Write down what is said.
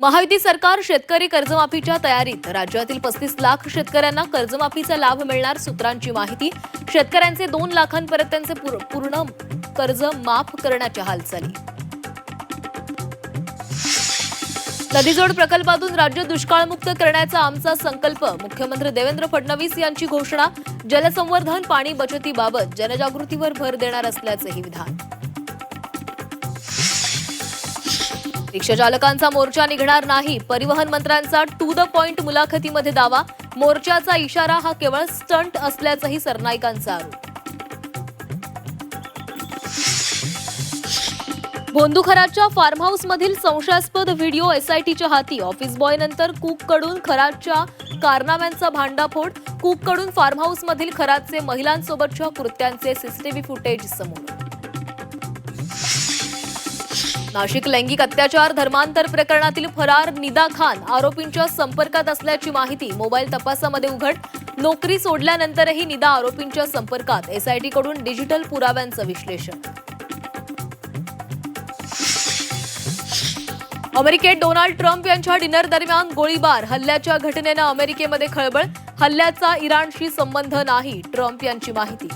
महायुती सरकार शेतकरी कर्जमाफीच्या तयारीत. राज्यातील 35 लाख शेतकऱ्यांना कर्जमाफीचा लाभ मिळणार. सूत्रांची माहिती. शेतकऱ्यांचे 2 लाखांपर्यंतचे पूर्ण कर्ज माफ करण्याच्या हालचाली. नदीजोड प्रकल्पातून राज्य दुष्काळमुक्त करण्याचा आमचा संकल्प. मुख्यमंत्री देवेंद्र फडणवीस यांची घोषणा. जलसंवर्धन पाणी बचतीबाबत जनजागृतीवर भर देणार असल्याचेही विधान. रिक्षा चालकांचा मोर्चा निघणार नाही. परिवहन मंत्र्यांचा टू द पॉइंट मुलाखतीमध्ये दावा. मोर्चाचा इशारा हा केवळ स्टंट असल्याचाही सरनाईकांचा आरोप. भोंदूखराच्या फार्म हाऊसमधील संशयास्पद व्हिडिओ एसआयटीच्या हाती. ऑफिस बॉयनंतर कुककडून खराच्या कारनाम्यांचा भांडाफोड. कुककडून फार्म हाऊसमधील खराचे महिलांसोबतच्या कृत्यांचे सीसीटीव्ही फुटेज समोर. नाशिक लैंगिक अत्याचार धर्मांतर प्रकरणातील फरार निदा खान आरोपींच्या संपर्कात असल्याची माहिती. मोबाईल तपासामध्ये उघड. नोकरी सोडल्यानंतरही निदा आरोपींच्या संपर्कात. एसआयटीकडून डिजिटल पुराव्यांचं विश्लेषण. अमेरिकेत डोनाल्ड ट्रम्प यांच्या डिनर दरम्यान गोळीबार. हल्ल्याच्या घटनेनं अमेरिकेमध्ये खळबळ. हल्ल्याचा इराणशी संबंध नाही. ट्रम्प यांची माहिती.